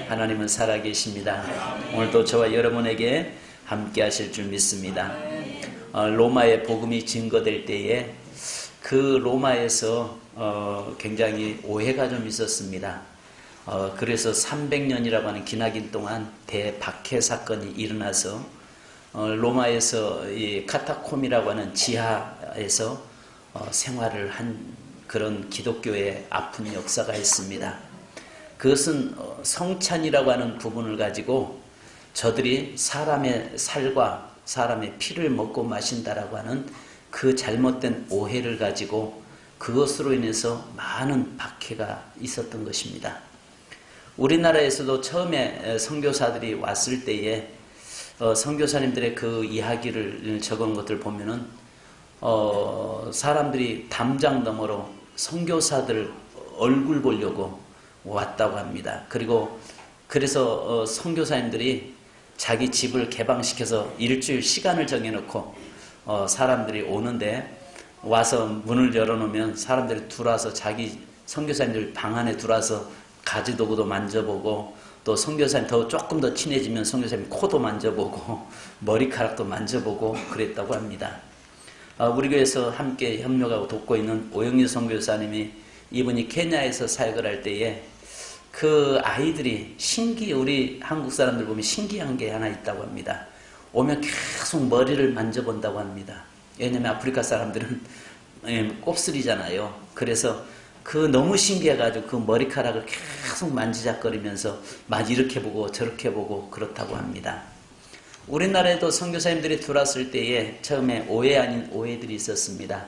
하나님은 살아계십니다. 오늘도 저와 여러분에게 함께 하실 줄 믿습니다. 로마의 복음이 증거될 때에 그 로마에서 굉장히 오해가 좀 있었습니다. 그래서 300년이라고 하는 기나긴 동안 대박해 사건이 일어나서 로마에서 이 카타콤이라고 하는 지하에서 생활을 한 그런 기독교의 아픈 역사가 있습니다. 그것은 성찬이라고 하는 부분을 가지고 저들이 사람의 살과 사람의 피를 먹고 마신다라고 하는 그 잘못된 오해를 가지고 그것으로 인해서 많은 박해가 있었던 것입니다. 우리나라에서도 처음에 선교사들이 왔을 때에 선교사님들의 그 이야기를 적은 것들 보면은 사람들이 담장 너머로 선교사들 얼굴 보려고 왔다고 합니다. 그래서 선교사님들이 자기 집을 개방시켜서 일주일 시간을 정해놓고 사람들이 오는데 와서 문을 열어놓으면 사람들이 들어와서 자기 선교사님들 방 안에 들어와서 가지도구도 만져보고 또 선교사님 조금 더 친해지면 선교사님 코도 만져보고 머리카락도 만져보고 그랬다고 합니다. 우리 교회에서 함께 협력하고 돕고 있는 오영유 선교사님이 이분이 케냐에서 사역을 할 때에 그 아이들이 우리 한국 사람들 보면 신기한 게 하나 있다고 합니다. 오면 계속 머리를 만져본다고 합니다. 왜냐면 아프리카 사람들은 곱슬이잖아요. 그래서 너무 신기해가지고 그 머리카락을 계속 만지작거리면서 이렇게 보고 저렇게 보고 그렇다고 합니다. 우리나라에도 선교사님들이 들어왔을 때에 처음에 오해 아닌 오해들이 있었습니다.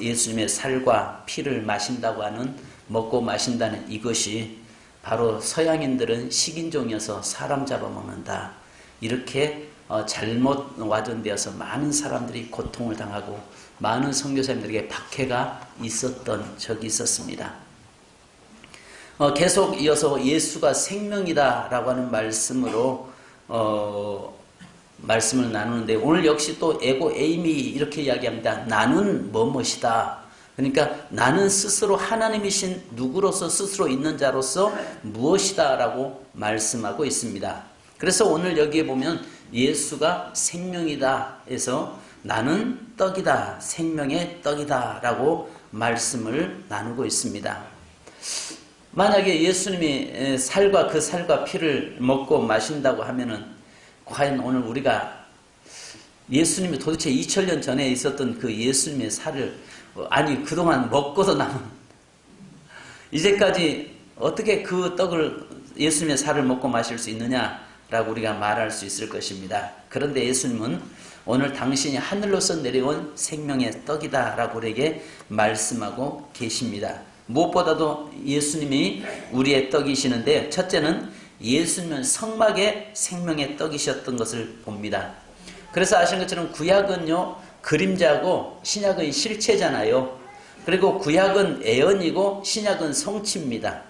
예수님의 살과 피를 마신다고 하는 먹고 마신다는 이것이 바로 서양인들은 식인종이어서 사람 잡아먹는다. 이렇게 잘못 와전되어서 많은 사람들이 고통을 당하고 많은 선교사님들에게 박해가 있었던 적이 있었습니다. 계속 이어서 예수가 생명이다 라고 하는 말씀으로 말씀을 나누는데 오늘 역시 또 에고 에이미 이렇게 이야기합니다. 나는 뭐뭐이다. 그러니까 나는 스스로 하나님이신 누구로서 스스로 있는 자로서 무엇이다 라고 말씀하고 있습니다. 그래서 오늘 여기에 보면 예수가 생명이다 해서 나는 떡이다, 생명의 떡이다 라고 말씀을 나누고 있습니다. 만약에 예수님이 그 살과 피를 먹고 마신다고 하면은 과연 오늘 우리가 예수님이 도대체 2000년 전에 있었던 그 예수님의 살을 그동안 먹고도 남은 이제까지 어떻게 그 떡을 예수님의 살을 먹고 마실 수 있느냐라고 우리가 말할 수 있을 것입니다. 그런데 예수님은 오늘 당신이 하늘로서 내려온 생명의 떡이다 라고 우리에게 말씀하고 계십니다. 무엇보다도 예수님이 우리의 떡이시는데 첫째는 예수님은 성막의 생명의 떡이셨던 것을 봅니다. 그래서 아시는 것처럼 구약은요 그림자고 신약은 실체잖아요. 그리고 구약은 애언이고 신약은 성취입니다.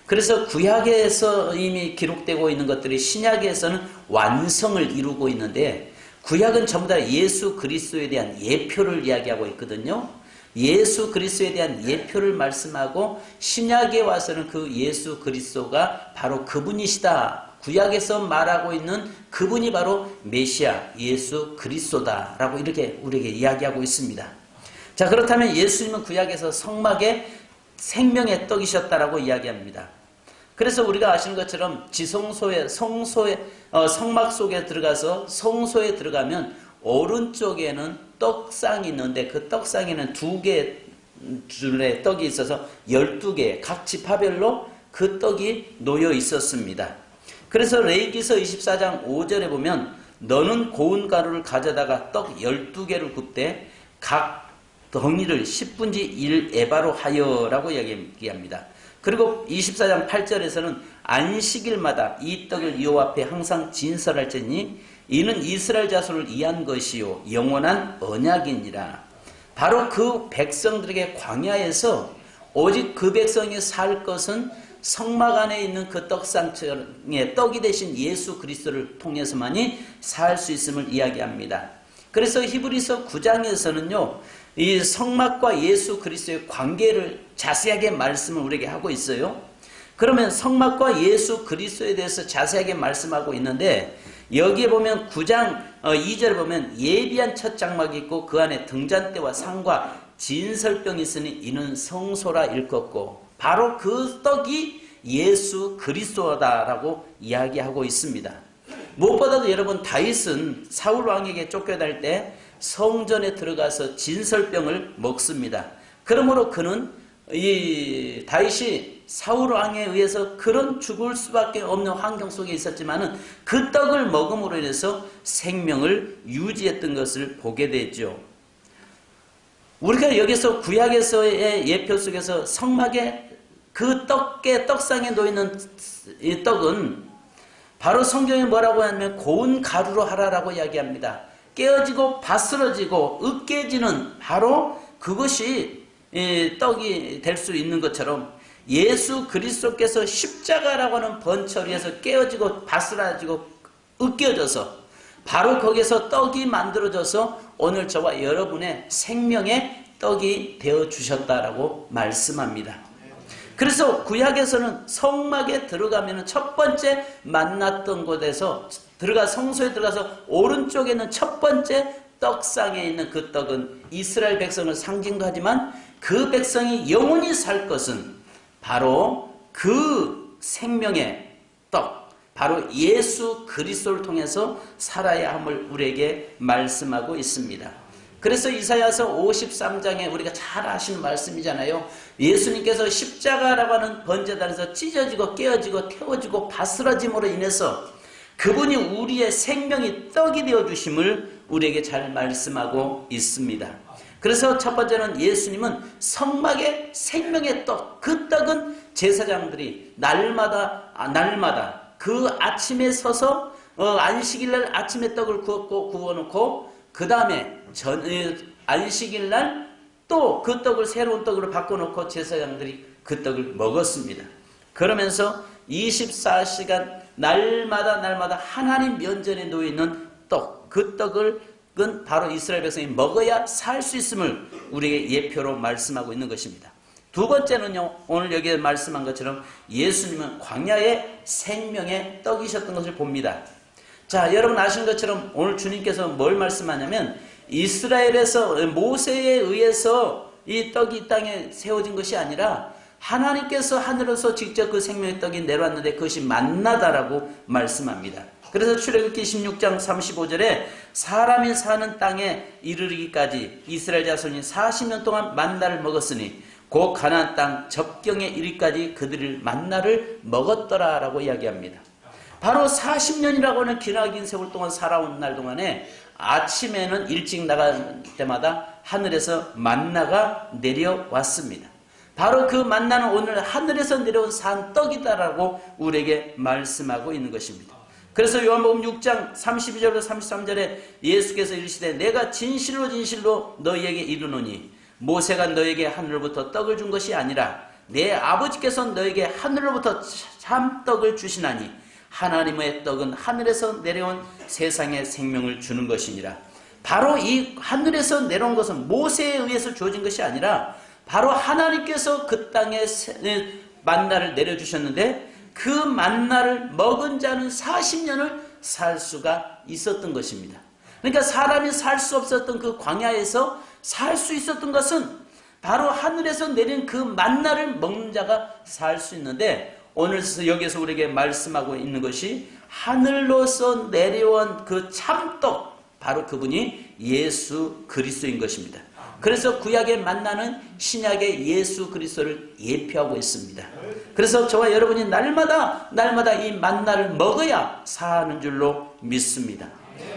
그래서 구약에서 이미 기록되고 있는 것들이 신약에서는 완성을 이루고 있는데 구약은 전부 다 예수 그리스도에 대한 예표를 이야기하고 있거든요. 예수 그리스도에 대한 예표를 말씀하고 신약에 와서는 그 예수 그리스도가 바로 그분이시다. 구약에서 말하고 있는 그분이 바로 메시아 예수 그리스도다라고 이렇게 우리에게 이야기하고 있습니다. 자, 그렇다면 예수님은 구약에서 성막의 생명의 떡이셨다라고 이야기합니다. 그래서 우리가 아시는 것처럼 성막 속에 들어가서 성소에 들어가면 오른쪽에는 떡상이 있는데 그 떡상에는 2개 줄의 떡이 있어서 12개 각 지파별로 그 떡이 놓여 있었습니다. 그래서 레위기서 24장 5절에 보면 너는 고운 가루를 가져다가 떡 12개를 굽되 각 덩이를 10분지 1 에바로 하여라고 이야기합니다. 그리고 24장 8절에서는 안식일마다 이 떡을 여호와 앞에 항상 진설할지니 이는 이스라엘 자손을 위한 것이요 영원한 언약이니라. 바로 그 백성들에게 광야에서 오직 그 백성이 살 것은 성막 안에 있는 그 떡상의 떡이 되신 예수 그리스도를 통해서만이 살 수 있음을 이야기합니다. 그래서 히브리서 9장에서는요 이 성막과 예수 그리스도의 관계를 자세하게 말씀을 우리에게 하고 있어요. 그러면 성막과 예수 그리스도에 대해서 자세하게 말씀하고 있는데, 여기에 보면 9장 2절에 보면 예비한 첫 장막이 있고 그 안에 등잔대와 상과 진설병이 있으니 이는 성소라 일컫고, 바로 그 떡이 예수 그리스도다라고 이야기하고 있습니다. 무엇보다도 여러분, 다윗은 사울 왕에게 쫓겨날 때 성전에 들어가서 진설병을 먹습니다. 그러므로 그는 이 다윗이 사울 왕에 의해서 그런 죽을 수밖에 없는 환경 속에 있었지만은 그 떡을 먹음으로 인해서 생명을 유지했던 것을 보게 되죠. 우리가 여기서 구약에서의 예표 속에서 성막에 그 떡상에 놓이는 이 떡은 바로 성경에 뭐라고 하냐면 고운 가루로 하라라고 이야기합니다. 깨어지고 바스러지고 으깨지는 바로 그것이 떡이 될 수 있는 것처럼, 예수 그리스도께서 십자가라고 하는 번처리에서 깨어지고 바스라지고 으깨져서 바로 거기서 떡이 만들어져서 오늘 저와 여러분의 생명의 떡이 되어 주셨다라고 말씀합니다. 그래서 구약에서는 성막에 들어가면 첫 번째 만났던 곳에서 성소에 들어가서 오른쪽에 있는 첫 번째 떡상에 있는 그 떡은 이스라엘 백성을 상징도 하지만 그 백성이 영원히 살 것은 바로 그 생명의 떡, 바로 예수 그리스도를 통해서 살아야 함을 우리에게 말씀하고 있습니다. 그래서 이사야서 53장에 우리가 잘 아시는 말씀이잖아요. 예수님께서 십자가라고 하는 번제단에서 찢어지고 깨어지고 태워지고 바스러짐으로 인해서 그분이 우리의 생명이 떡이 되어 주심을 우리에게 잘 말씀하고 있습니다. 그래서 첫 번째는 예수님은 성막의 생명의 떡, 그 떡은 제사장들이 날마다 그 아침에 서서 안식일날 아침에 떡을 구워놓고 그 다음에 안식일날 또 그 떡을 새로운 떡으로 바꿔놓고 제사장들이 그 떡을 먹었습니다. 그러면서 24시간 날마다 하나님 면전에 놓여있는 떡, 그 떡을 바로 이스라엘 백성이 먹어야 살 수 있음을 우리에게 예표로 말씀하고 있는 것입니다. 두 번째는요, 오늘 여기에 말씀한 것처럼 예수님은 광야의 생명의 떡이셨던 것을 봅니다. 자, 여러분 아시는 것처럼 오늘 주님께서 뭘 말씀하냐면, 이스라엘에서 모세에 의해서 이 떡이 이 땅에 세워진 것이 아니라 하나님께서 하늘에서 직접 그 생명의 떡이 내려왔는데 그것이 만나다라고 말씀합니다. 그래서 출애굽기 16장 35절에 사람이 사는 땅에 이르기까지 이스라엘 자손이 40년 동안 만나를 먹었으니 곧 가나안 땅 접경에 이르기까지 그들이 만나를 먹었더라라고 이야기합니다. 바로 40년이라고 하는 기나긴 세월 동안 살아온 날 동안에 아침에는 일찍 나갈 때마다 하늘에서 만나가 내려왔습니다. 바로 그 만나는 오늘 하늘에서 내려온 산 떡이다라고 우리에게 말씀하고 있는 것입니다. 그래서 요한복음 6장 32절부터 33절에 예수께서 이르시되 내가 진실로 너희에게 이르노니 모세가 너희에게 하늘로부터 떡을 준 것이 아니라 내 아버지께서 너희에게 하늘로부터 참떡을 주시나니 하나님의 떡은 하늘에서 내려온 세상의 생명을 주는 것이니라. 바로 이 하늘에서 내려온 것은 모세에 의해서 주어진 것이 아니라 바로 하나님께서 그 땅에 만나를 내려주셨는데 그 만나를 먹은 자는 40년을 살 수가 있었던 것입니다. 그러니까 사람이 살 수 없었던 그 광야에서 살 수 있었던 것은 바로 하늘에서 내린 그 만나를 먹는 자가 살 수 있는데, 오늘 여기서 우리에게 말씀하고 있는 것이 하늘로서 내려온 그 참떡, 바로 그분이 예수 그리스도인 것입니다. 그래서 구약의 만나는 신약의 예수 그리스도를 예표하고 있습니다. 그래서 저와 여러분이 날마다 이 만나를 먹어야 사는 줄로 믿습니다.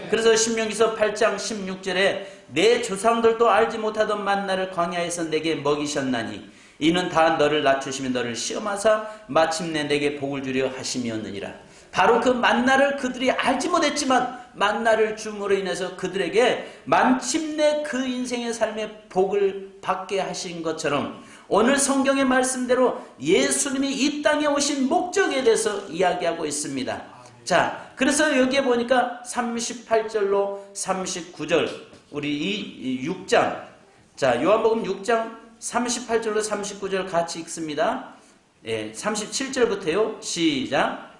그래서 신명기서 8장 16절에 내 조상들도 알지 못하던 만나를 광야에서 내게 먹이셨나니 이는 다 너를 낮추시며 너를 시험하사 마침내 내게 복을 주려 하심이었느니라. 바로 그 만나를 그들이 알지 못했지만 만나를 줌으로 인해서 그들에게 마침내 그 인생의 삶의 복을 받게 하신 것처럼 오늘 성경의 말씀대로 예수님이 이 땅에 오신 목적에 대해서 이야기하고 있습니다. 자, 그래서 여기에 보니까 38절로 39절 우리 이 6장, 자 요한복음 6장 38절로 39절 같이 읽습니다. 37절부터요. 시작.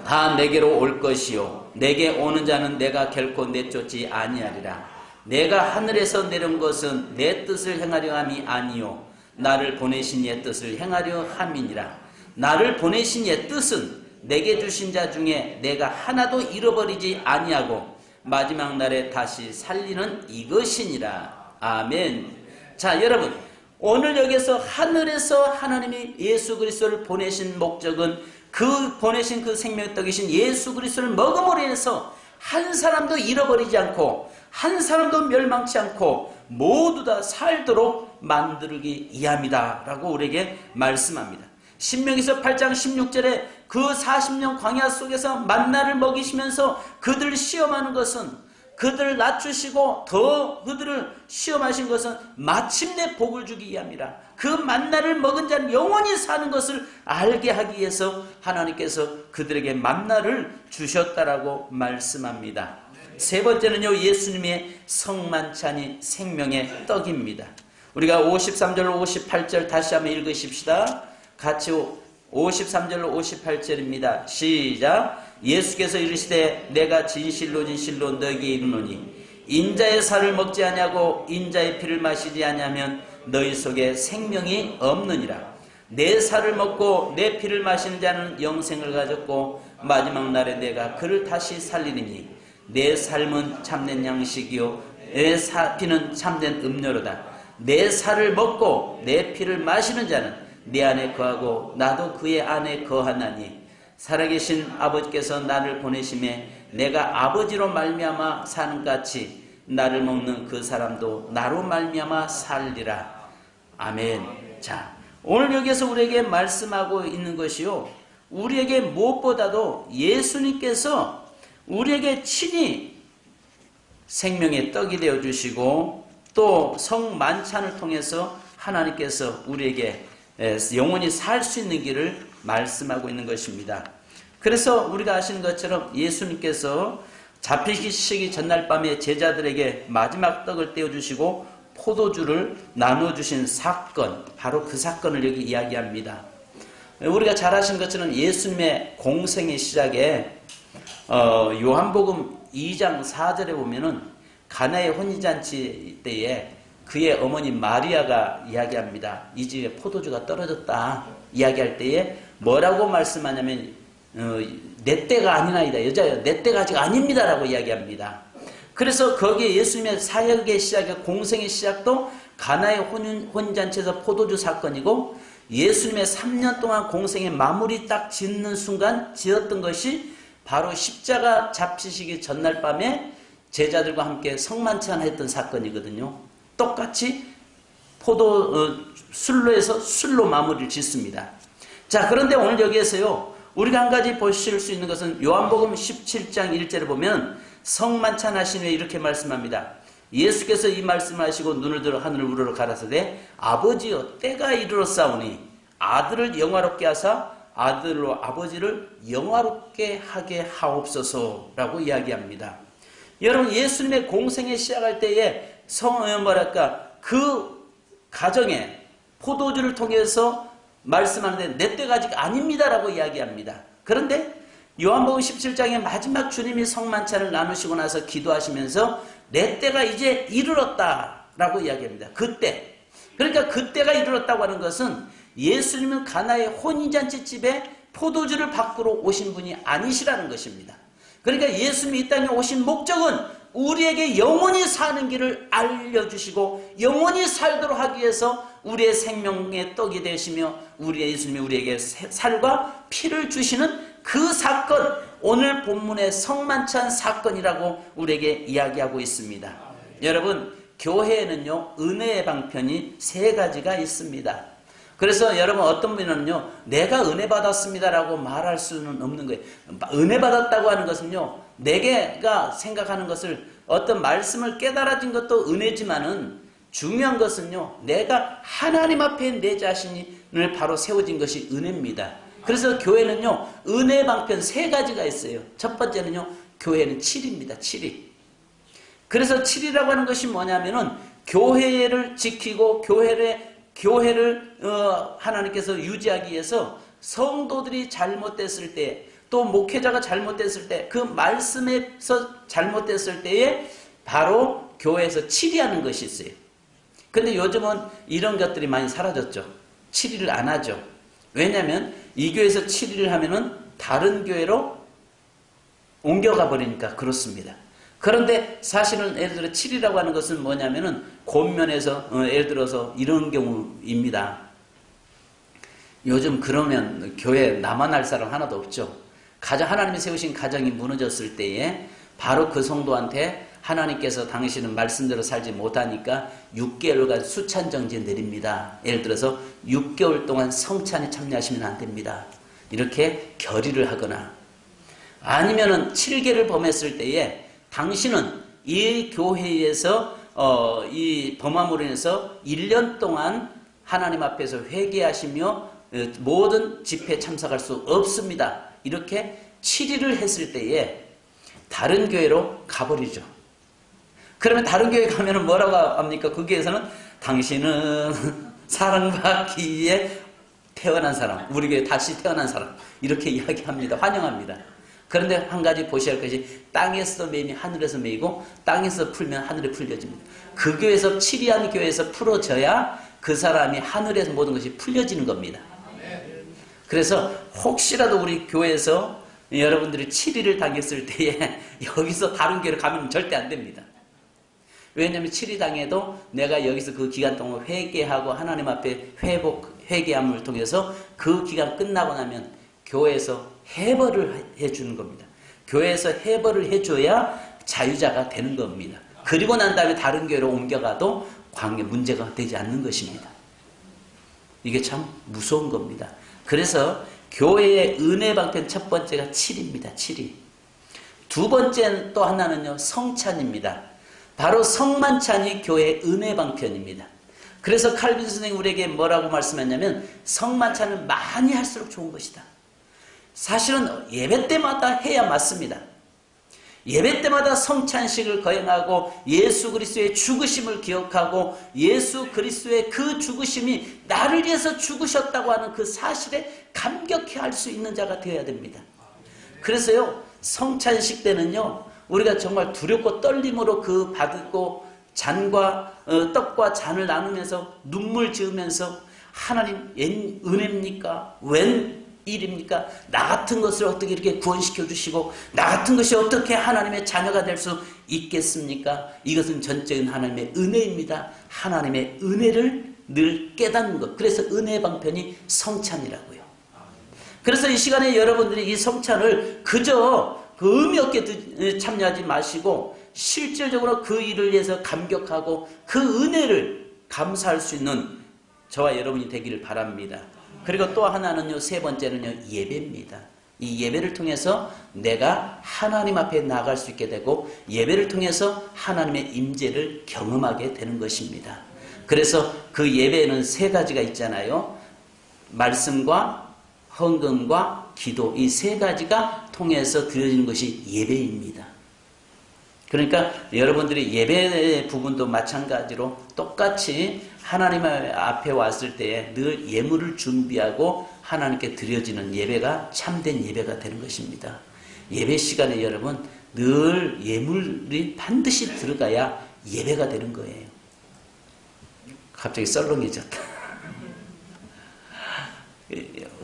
다 내게로 올 것이요 내게 오는 자는 내가 결코 내쫓지 아니하리라. 내가 하늘에서 내려온 것은 내 뜻을 행하려 함이 아니요 나를 보내신 이의 뜻을 행하려 함이니라. 나를 보내신 이의 뜻은 내게 주신 자 중에 내가 하나도 잃어버리지 아니하고 마지막 날에 다시 살리는 이것이니라. 아멘. 자, 여러분, 오늘 여기서 하늘에서 하나님이 예수 그리스도를 보내신 목적은 그 보내신 그 생명의 떡이신 예수 그리스도를 먹음으로 인해서 한 사람도 잃어버리지 않고 한 사람도 멸망치 않고 모두 다 살도록 만들기 이함이다 라고 우리에게 말씀합니다. 신명기서 8장 16절에 그 40년 광야 속에서 만나를 먹이시면서 그들을 시험하는 것은 그들을 낮추시고 더 그들을 시험하신 것은 마침내 복을 주기 위함이라. 그 만나를 먹은 자는 영원히 사는 것을 알게 하기 위해서 하나님께서 그들에게 만나를 주셨다라고 말씀합니다. 세 번째는요, 예수님의 성만찬이 생명의 떡입니다. 우리가 53절로 58절 다시 한번 읽으십시다. 같이 53절로 58절입니다. 시작. 예수께서 이르시되 내가 진실로 진실로 너희에게 이르노니 인자의 살을 먹지 아니하고 인자의 피를 마시지 아니하면 너희 속에 생명이 없느니라. 내 살을 먹고 내 피를 마시는 자는 영생을 가졌고 마지막 날에 내가 그를 다시 살리리니 내 삶은 참된 양식이요 내 피는 참된 음료로다. 내 살을 먹고 내 피를 마시는 자는 내 안에 거하고 나도 그의 안에 거하나니 살아계신 아버지께서 나를 보내심에 내가 아버지로 말미암아 사는 같이 나를 먹는 그 사람도 나로 말미암아 살리라. 아멘. 자, 오늘 여기서 우리에게 말씀하고 있는 것이요, 우리에게 무엇보다도 예수님께서 우리에게 친히 생명의 떡이 되어주시고 또 성만찬을 통해서 하나님께서 우리에게 영원히 살 수 있는 길을 말씀하고 있는 것입니다. 그래서 우리가 아시는 것처럼 예수님께서 잡히시기 전날 밤에 제자들에게 마지막 떡을 떼어주시고 포도주를 나눠주신 사건, 바로 그 사건을 여기 이야기합니다. 우리가 잘 아시는 것처럼 예수님의 공생의 시작에 요한복음 2장 4절에 보면은 가나의 혼인잔치 때에 그의 어머니 마리아가 이야기합니다. 이 집에 포도주가 떨어졌다 이야기할 때에 뭐라고 말씀하냐면 내 때가 아니나이다. 여자여 내 때가 아직 아닙니다 라고 이야기합니다. 그래서 거기에 예수님의 사역의 시작의 공생의 시작도 가나의 혼인잔치에서 포도주 사건이고 예수님의 3년 동안 공생의 마무리 딱 짓는 순간 지었던 것이 바로 십자가 잡히시기 전날 밤에 제자들과 함께 성만찬 했던 사건이거든요. 똑같이 술로 해서 술로 마무리를 짓습니다. 자, 그런데 오늘 여기에서요, 우리가 한 가지 보실 수 있는 것은 요한복음 17장 1절을 보면 성만찬 하신 후에 이렇게 말씀합니다. 예수께서 이 말씀을 하시고 눈을 들어 하늘을 우러러 가라사대 아버지여 때가 이르렀사오니 아들을 영화롭게 하사 아들로 아버지를 영화롭게 하게 하옵소서라고 이야기합니다. 여러분, 예수님의 공생에 시작할 때에 그 가정에 포도주를 통해서 말씀하는데 내 때가 아직 아닙니다라고 이야기합니다. 그런데 요한복음 17장의 마지막 주님이 성만찬을 나누시고 나서 기도하시면서 내 때가 이제 이르렀다라고 이야기합니다. 그때. 그러니까 그때가 이르렀다고 하는 것은 예수님은 가나의 혼인잔치 집에 포도주를 밖으로 오신 분이 아니시라는 것입니다. 그러니까 예수님이 이 땅에 오신 목적은 우리에게 영원히 사는 길을 알려주시고 영원히 살도록 하기 위해서 우리의 생명의 떡이 되시며 우리의 예수님이 우리에게 살과 피를 주시는 그 사건, 오늘 본문의 성만찬 사건이라고 우리에게 이야기하고 있습니다. 여러분, 교회에는요 은혜의 방편이 세 가지가 있습니다. 그래서 여러분, 어떤 분은요 내가 은혜 받았습니다라고 말할 수는 없는 거예요. 은혜 받았다고 하는 것은요 내가 생각하는 것을 어떤 말씀을 깨달아진 것도 은혜지만은 중요한 것은요 내가 하나님 앞에 내 자신을 바로 세워진 것이 은혜입니다. 그래서 교회는요 은혜 방편 세 가지가 있어요. 첫 번째는요 교회는 7입니다. 7이. 그래서 7이라고 하는 것이 뭐냐면은 교회를 지키고 교회의 교회를 하나님께서 유지하기 위해서 성도들이 잘못됐을 때, 또 목회자가 잘못됐을 때, 그 말씀에서 잘못됐을 때에 바로 교회에서 치리하는 것이 있어요. 근데 요즘은 이런 것들이 많이 사라졌죠. 치리를 안 하죠. 왜냐하면 이 교회에서 치리를 하면은 다른 교회로 옮겨가 버리니까 그렇습니다. 그런데 사실은 예를 들어 치리라고 하는 것은 뭐냐면은 권면에서 예를 들어서 이런 경우입니다. 요즘 그러면 교회에 나만 할 사람 하나도 없죠. 하나님이 세우신 가정이 무너졌을 때에 바로 그 성도한테 하나님께서 당신은 말씀대로 살지 못하니까 6개월간 수찬정지 내립니다. 예를 들어서 6개월 동안 성찬에 참여하시면 안 됩니다. 이렇게 결의를 하거나, 아니면은 7개를 범했을 때에 당신은 이 교회에서 이 범함으로 인해서 1년 동안 하나님 앞에서 회개하시며 모든 집회에 참석할 수 없습니다. 이렇게 7일을 했을 때에 다른 교회로 가버리죠. 그러면 다른 교회 가면은 뭐라고 합니까? 그 교회에서는 당신은 사랑받기 위해 태어난 사람, 우리 교회 다시 태어난 사람, 이렇게 이야기합니다. 환영합니다. 그런데 한 가지 보셔야 할 것이, 땅에서 매이면 하늘에서 매이고 땅에서 풀면 하늘에 풀려집니다. 그 교회에서, 치리한 교회에서 풀어져야 그 사람이 하늘에서 모든 것이 풀려지는 겁니다. 그래서 혹시라도 우리 교회에서 여러분들이 7일을 당했을 때에 여기서 다른 교회로 가면 절대 안 됩니다. 왜냐하면 7일 당해도 내가 여기서 그 기간 동안 회개하고 하나님 앞에 회개함을 통해서 그 기간 끝나고 나면 교회에서 해벌을 해주는 겁니다. 교회에서 해벌을 해줘야 자유자가 되는 겁니다. 그리고 난 다음에 다른 교회로 옮겨가도 문제가 되지 않는 것입니다. 이게 참 무서운 겁니다. 그래서 교회의 은혜 방편 첫 번째가 7입니다. 7이. 두 번째 또 하나는요, 성찬입니다. 바로 성만찬이 교회의 은혜 방편입니다. 그래서 칼빈 선생님이 우리에게 뭐라고 말씀했냐면, 성만찬은 많이 할수록 좋은 것이다. 사실은 예배 때마다 해야 맞습니다. 예배 때마다 성찬식을 거행하고 예수 그리스도의 죽으심을 기억하고 예수 그리스도의 그 죽으심이 나를 위해서 죽으셨다고 하는 그 사실에 감격해 할 수 있는 자가 되어야 됩니다. 그래서요, 성찬식 때는요, 우리가 정말 두렵고 떨림으로 그 받고 잔과 떡과 잔을 나누면서 눈물 지으면서, 하나님 은혜입니까? 웬 일입니까? 나 같은 것을 어떻게 이렇게 구원시켜 주시고 나 같은 것이 어떻게 하나님의 자녀가 될 수 있겠습니까? 이것은 전적인 하나님의 은혜입니다. 하나님의 은혜를 늘 깨닫는 것. 그래서 은혜 방편이 성찬이라고요. 그래서 이 시간에 여러분들이 이 성찬을 그저 그 의미 없게 참여하지 마시고 실질적으로 그 일을 위해서 감격하고 그 은혜를 감사할 수 있는 저와 여러분이 되기를 바랍니다. 그리고 또 하나는요, 세 번째는요, 예배입니다. 이 예배를 통해서 내가 하나님 앞에 나아갈 수 있게 되고 예배를 통해서 하나님의 임재를 경험하게 되는 것입니다. 그래서 그 예배에는 세 가지가 있잖아요. 말씀과 헌금과 기도, 이 세 가지가 통해서 드려지는 것이 예배입니다. 그러니까 여러분들이 예배 부분도 마찬가지로 똑같이 하나님 앞에 왔을 때에 늘 예물을 준비하고 하나님께 드려지는 예배가 참된 예배가 되는 것입니다. 예배 시간에 여러분 늘 예물이 반드시 들어가야 예배가 되는 거예요. 갑자기 썰렁해졌다.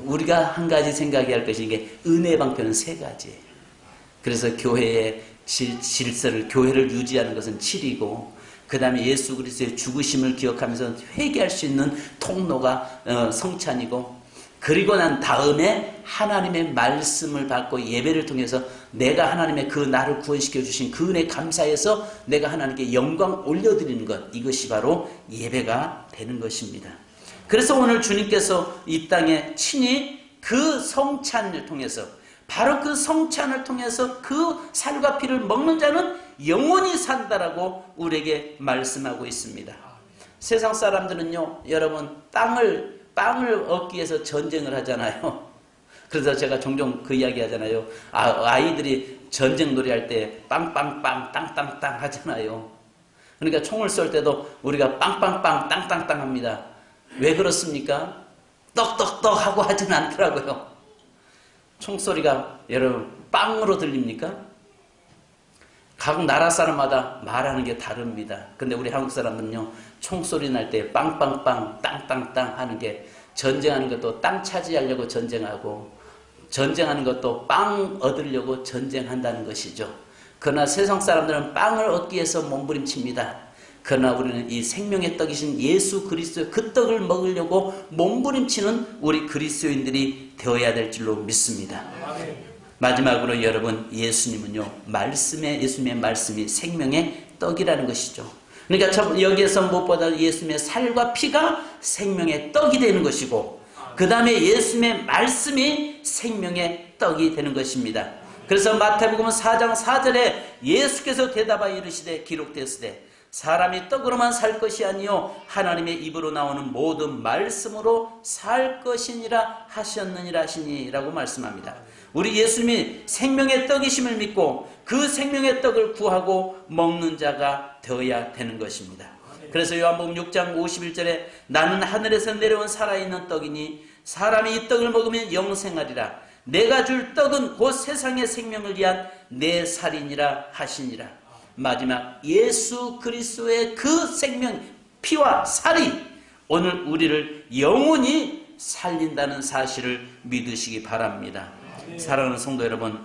우리가 한 가지 생각해야 할 것이, 이게 은혜 방편은 세 가지예요. 그래서 교회의 질서를, 교회를 유지하는 것은 7이고, 그 다음에 예수 그리스도의 죽으심을 기억하면서 회개할 수 있는 통로가 성찬이고, 그리고 난 다음에 하나님의 말씀을 받고 예배를 통해서 내가 하나님의 그 나를 구원시켜 주신 그 은혜 감사해서 내가 하나님께 영광 올려드리는 것, 이것이 바로 예배가 되는 것입니다. 그래서 오늘 주님께서 이 땅에 친히 그 성찬을 통해서, 바로 그 성찬을 통해서 그 살과 피를 먹는 자는 영원히 산다라고 우리에게 말씀하고 있습니다. 세상 사람들은요, 여러분 빵을 얻기 위해서 전쟁을 하잖아요. 그래서 제가 종종 그 이야기 하잖아요. 아이들이 전쟁 놀이할 때 빵빵빵 땅땅땅 하잖아요. 그러니까 총을 쏠 때도 우리가 빵빵빵 땅땅땅 합니다. 왜 그렇습니까? 떡떡떡 하고 하진 않더라고요. 총소리가 여러분 빵으로 들립니까? 각 나라 사람마다 말하는 게 다릅니다. 근데 우리 한국 사람은요, 총소리 날 때 빵빵빵 땅땅땅 하는 게, 전쟁하는 것도 땅 차지하려고 전쟁하고, 전쟁하는 것도 빵 얻으려고 전쟁한다는 것이죠. 그러나 세상 사람들은 빵을 얻기 위해서 몸부림칩니다. 그러나 우리는 이 생명의 떡이신 예수 그리스도의 그 떡을 먹으려고 몸부림치는 우리 그리스도인들이 되어야 될 줄로 믿습니다. 마지막으로 여러분, 예수님은요, 예수님의 말씀이 생명의 떡이라는 것이죠. 그러니까 여기에서 무엇보다 예수님의 살과 피가 생명의 떡이 되는 것이고, 그 다음에 예수님의 말씀이 생명의 떡이 되는 것입니다. 그래서 마태복음 4장 4절에 예수께서 대답하여 이르시되 기록되었으되 사람이 떡으로만 살 것이 아니요 하나님의 입으로 나오는 모든 말씀으로 살 것이니라 하셨느니라 하시니라고 말씀합니다. 우리 예수님이 생명의 떡이심을 믿고 그 생명의 떡을 구하고 먹는 자가 되어야 되는 것입니다. 그래서 요한복음 6장 51절에 나는 하늘에서 내려온 살아있는 떡이니 사람이 이 떡을 먹으면 영생하리라. 내가 줄 떡은 곧 세상의 생명을 위한 내 살이니라 하시니라. 마지막 예수 그리스도의 그 생명, 피와 살이 오늘 우리를 영원히 살린다는 사실을 믿으시기 바랍니다. 사랑하는 성도 여러분,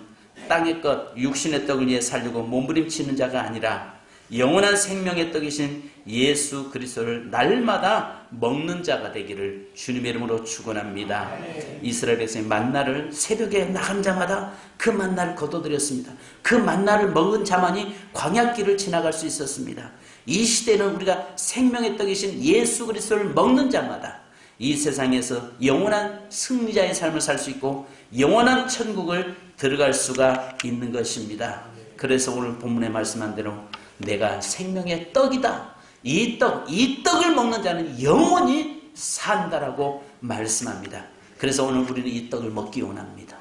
땅의 것, 육신의 떡을 위해 살려고 몸부림치는 자가 아니라 영원한 생명의 떡이신 예수 그리스도를 날마다 먹는 자가 되기를 주님의 이름으로 축원합니다. 이스라엘 백성이 만나를 새벽에 나간 자마다 그 만나를 거둬들였습니다. 그 만나를 먹은 자만이 광야길을 지나갈 수 있었습니다. 이 시대는 우리가 생명의 떡이신 예수 그리스도를 먹는 자마다 이 세상에서 영원한 승리자의 삶을 살 수 있고 영원한 천국을 들어갈 수가 있는 것입니다. 그래서 오늘 본문에 말씀한 대로 내가 생명의 떡이다. 이 떡을 먹는 자는 영원히 산다라고 말씀합니다. 그래서 오늘 우리는 이 떡을 먹기 원합니다.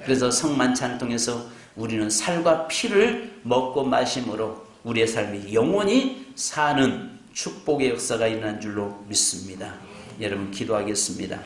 그래서 성만찬을 통해서 우리는 살과 피를 먹고 마심으로 우리의 삶이 영원히 사는 축복의 역사가 일어난 줄로 믿습니다. 여러분 기도하겠습니다.